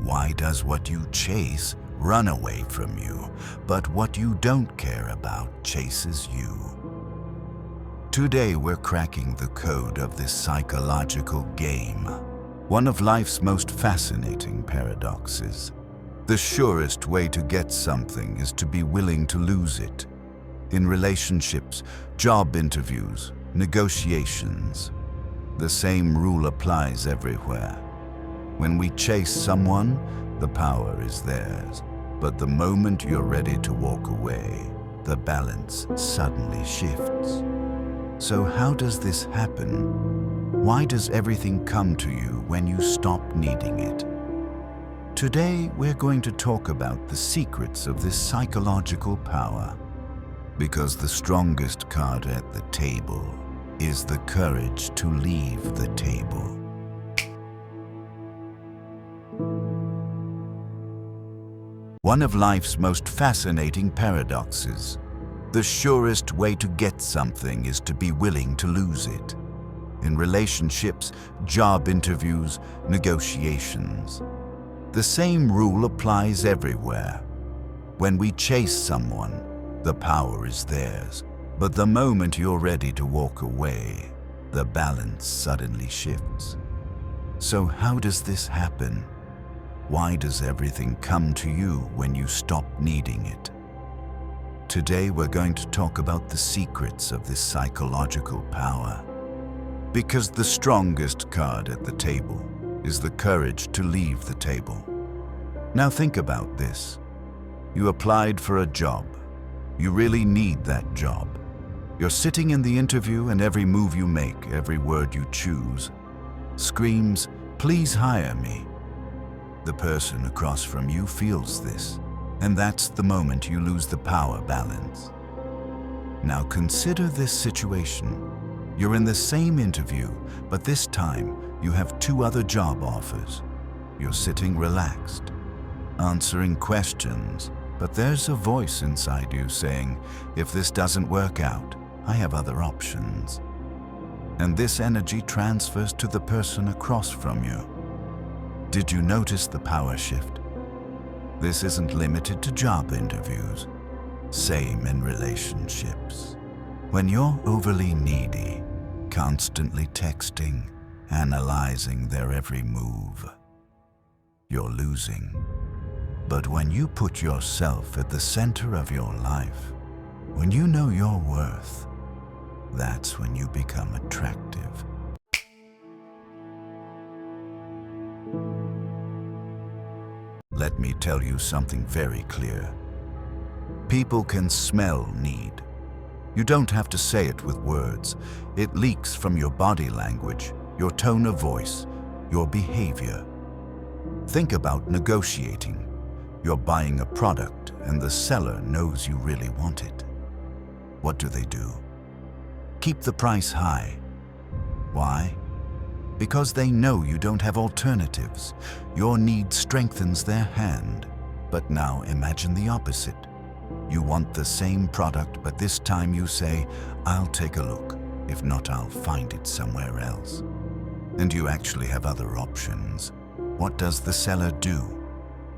Why does what you chase run away from you, but what you don't care about chases you? Today we're cracking the code of this psychological game, one of life's most fascinating paradoxes. The surest way to get something is to be willing to lose it. In relationships, job interviews, negotiations, the same rule applies everywhere. When we chase someone, the power is theirs. But the moment you're ready to walk away, the balance suddenly shifts. So how does this happen? Why does everything come to you when you stop needing it? Today, we're going to talk about the secrets of this psychological power. Because the strongest card at the table is the courage to leave the table. One of life's most fascinating paradoxes. The surest way to get something is to be willing to lose it. In relationships, job interviews, negotiations, the same rule applies everywhere. When we chase someone, the power is theirs. But the moment you're ready to walk away, the balance suddenly shifts. So how does this happen? Why does everything come to you when you stop needing it? Today we're going to talk about the secrets of this psychological power. Because the strongest card at the table is the courage to leave the table. Now think about this. You applied for a job. You really need that job. You're sitting in the interview and every move you make, every word you choose, screams, "Please hire me." The person across from you feels this, and that's the moment you lose the power balance. Now consider this situation. You're in the same interview, but this time you have 2 other job offers. You're sitting relaxed, answering questions, but there's a voice inside you saying, "If this doesn't work out, I have other options." And this energy transfers to the person across from you. Did you notice the power shift? This isn't limited to job interviews. Same in relationships. When you're overly needy, constantly texting, analyzing their every move, you're losing. But when you put yourself at the center of your life, when you know your worth, that's when you become attractive. Let me tell you something very clear. People can smell need. You don't have to say it with words. It leaks from your body language, your tone of voice, your behavior. Think about negotiating. You're buying a product and the seller knows you really want it. What do? Keep the price high. Why? Because they know you don't have alternatives. Your need strengthens their hand. But now imagine the opposite. You want the same product, but this time you say, "I'll take a look. If not, I'll find it somewhere else." And you actually have other options. What does the seller do?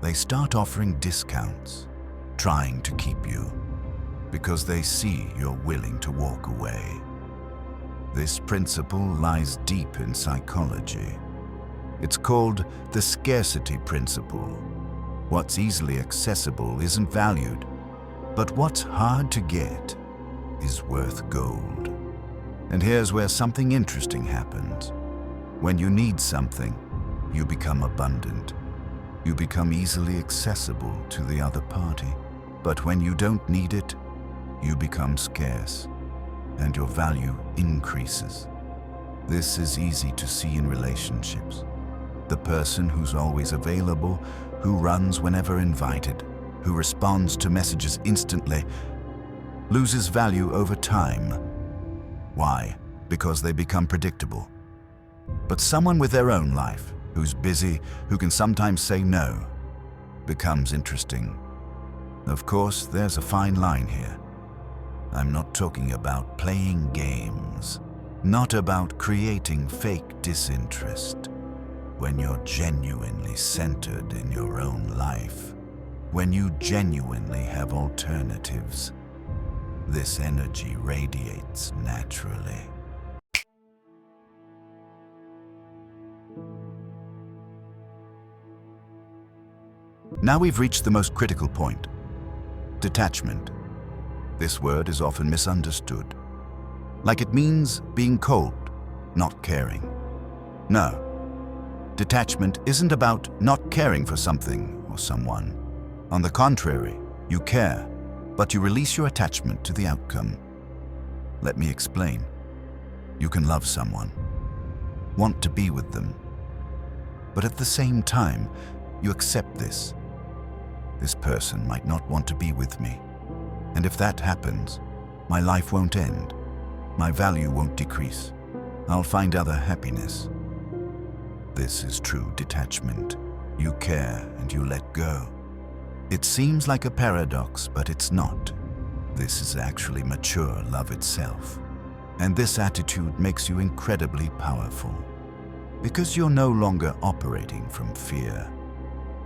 They start offering discounts, trying to keep you, because they see you're willing to walk away. This principle lies deep in psychology. It's called the scarcity principle. What's easily accessible isn't valued, but what's hard to get is worth gold. And here's where something interesting happens. When you need something, you become abundant. You become easily accessible to the other party. But when you don't need it, you become scarce, and your value increases. This is easy to see in relationships. The person who's always available, who runs whenever invited, who responds to messages instantly, loses value over time. Why? Because they become predictable. But someone with their own life, who's busy, who can sometimes say no, becomes interesting. Of course, there's a fine line here. I'm not talking about playing games, not about creating fake disinterest. when you're genuinely centered in your own life, when you genuinely have alternatives. This energy radiates naturally. Now we've reached the most critical point: detachment. This word is often misunderstood, like it means being cold, not caring. No, detachment isn't about not caring for something or someone. On the contrary, you care, but you release your attachment to the outcome. Let me explain. You can love someone, want to be with them, but at the same time, you accept this. This person might not want to be with me, and if that happens, my life won't end. My value won't decrease. I'll find other happiness. This is true detachment. You care and you let go. It seems like a paradox, but it's not. This is actually mature love itself. And this attitude makes you incredibly powerful, because you're no longer operating from fear.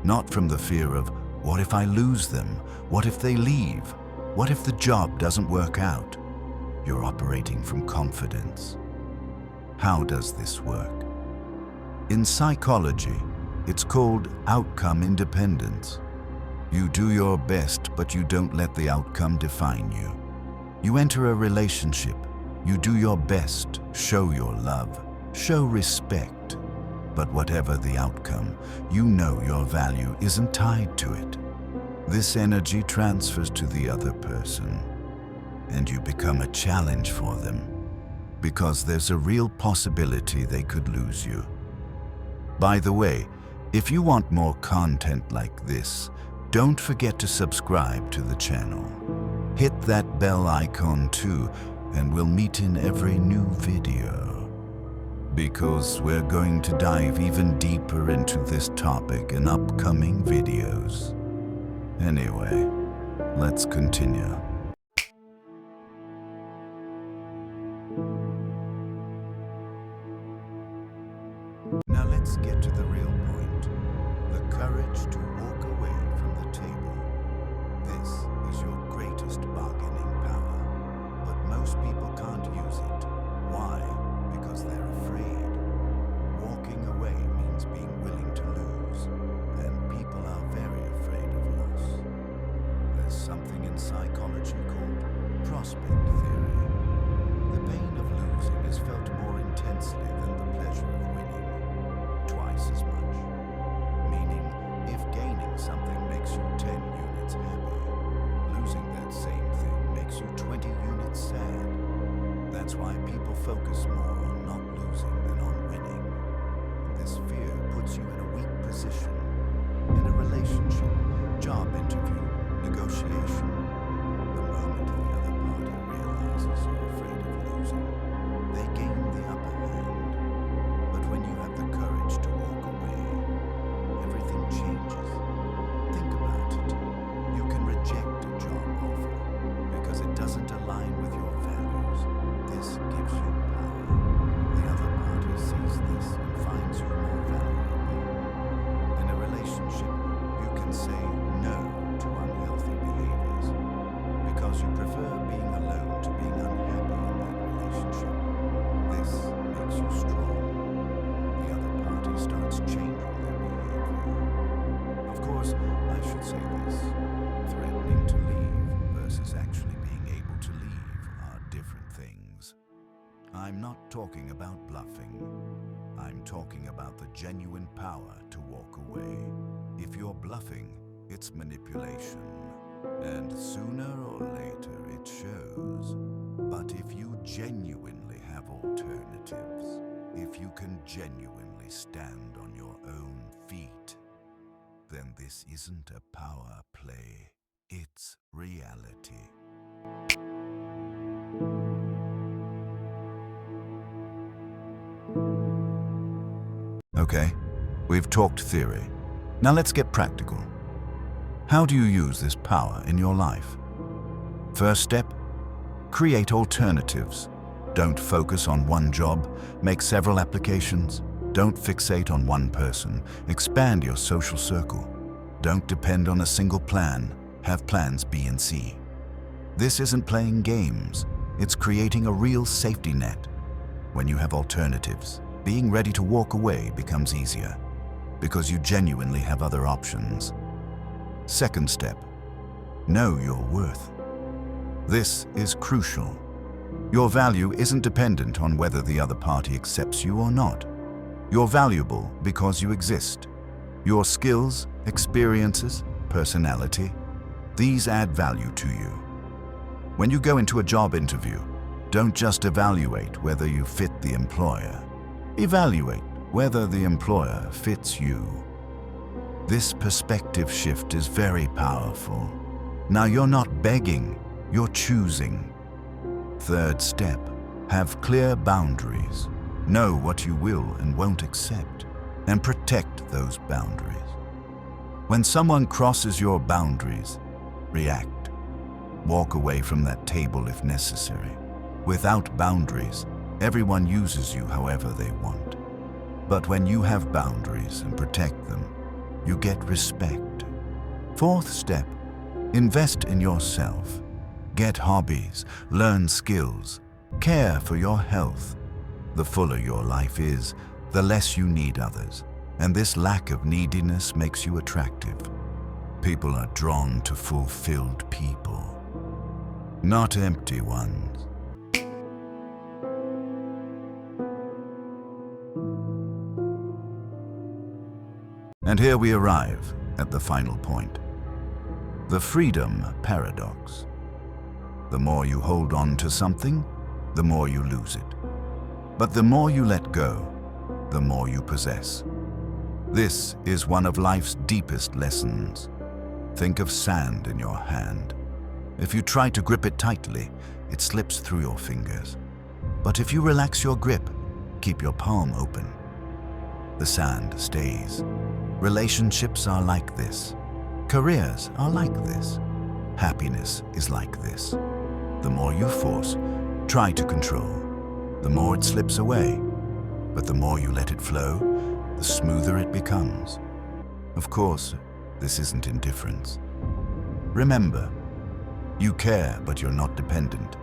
Not from the fear of, what if I lose them? What if they leave? What if the job doesn't work out? You're operating from confidence. How does this work? In psychology, it's called outcome independence. You do your best, but you don't let the outcome define you. You enter a relationship, you do your best, show your love, show respect. But whatever the outcome, you know your value isn't tied to it. This energy transfers to the other person, and you become a challenge for them, because there's a real possibility they could lose you. By the way, if you want more content like this, don't forget to subscribe to the channel. Hit that bell icon too, and we'll meet in every new video. Because we're going to dive even deeper into this topic in upcoming videos. Anyway, let's continue. Now let's get to the real point. The courage to walk away from the table. This is your greatest bargaining power. But most people can't use it. Why? Because they're afraid. Walking away means being willing to lose, and people are very afraid of loss. There's something in psychology called prospect theory. The pain of losing is felt more intensely than the pleasure of winning, twice as much. Meaning, if gaining something makes you 10 units happy, losing that same thing makes you 20 units sad. That's why people focus more on not losing than on winning. And this fear puts you in a weak position. In a relationship, job interview, negotiation. The moment the other party realizes you're afraid of losing, they gain the upper hand. But when you have the courage to walk away, everything changes. Think about it. You can reject a job offer because it doesn't align with your values. This gives you power. The other party sees this and finds you more valuable. In a relationship, you can say no to unhealthy behaviors because you prefer being alone to being unhappy in that relationship. This makes you strong. The other party starts changing their behavior. Of course, I should say this. Threatening to leave versus actually being able to leave are different things. I'm not talking about bluffing. I'm talking about the genuine power to walk away. If you're bluffing, it's manipulation. And sooner or later it shows. But if you genuinely have alternatives, if you can genuinely stand on your own feet, then this isn't a power play, it's reality. Okay, we've talked theory. Now let's get practical. How do you use this power in your life? First step, create alternatives. Don't focus on one job, make several applications. Don't fixate on one person. Expand your social circle. Don't depend on a single plan. Have plans B and C. This isn't playing games. It's creating a real safety net. When you have alternatives, being ready to walk away becomes easier because you genuinely have other options. Second step, know your worth. This is crucial. Your value isn't dependent on whether the other party accepts you or not. You're valuable because you exist. Your skills, experiences, personality, these add value to you. When you go into a job interview, don't just evaluate whether you fit the employer. Evaluate whether the employer fits you. This perspective shift is very powerful. Now you're not begging, you're choosing. Third step, have clear boundaries. Know what you will and won't accept, and protect those boundaries. When someone crosses your boundaries, react. Walk away from that table if necessary. Without boundaries, everyone uses you however they want. But when you have boundaries and protect them, you get respect. Fourth step, invest in yourself. Get hobbies, learn skills, care for your health. The fuller your life is, the less you need others. And this lack of neediness makes you attractive. People are drawn to fulfilled people, not empty ones. And here we arrive at the final point. The freedom paradox. The more you hold on to something, the more you lose it. But the more you let go, the more you possess. This is one of life's deepest lessons. Think of sand in your hand. If you try to grip it tightly, it slips through your fingers. But if you relax your grip, keep your palm open, the sand stays. Relationships are like this. Careers are like this. Happiness is like this. The more you force, try to control, the more it slips away. But the more you let it flow, the smoother it becomes. Of course, this isn't indifference. Remember, you care, but you're not dependent.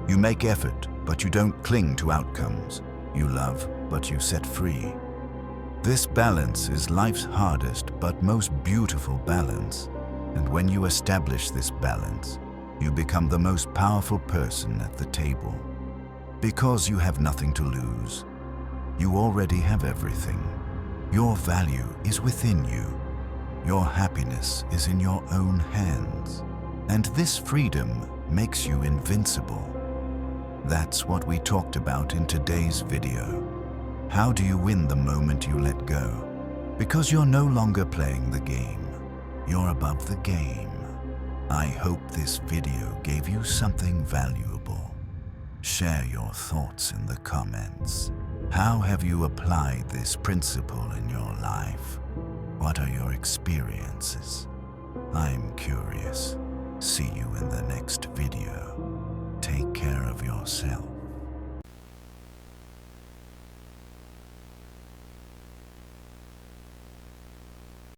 You make effort, but you don't cling to outcomes. You love, but you set free. This balance is life's hardest but most beautiful balance. And when you establish this balance, you become the most powerful person at the table. Because you have nothing to lose, you already have everything. Your value is within you. Your happiness is in your own hands. And this freedom makes you invincible. That's what we talked about in today's video. How do you win the moment you let go? Because you're no longer playing the game. You're above the game. I hope this video gave you something valuable. Share your thoughts in the comments. How have you applied this principle in your life? What are your experiences? I'm curious. See you in the next video. Take care of yourself.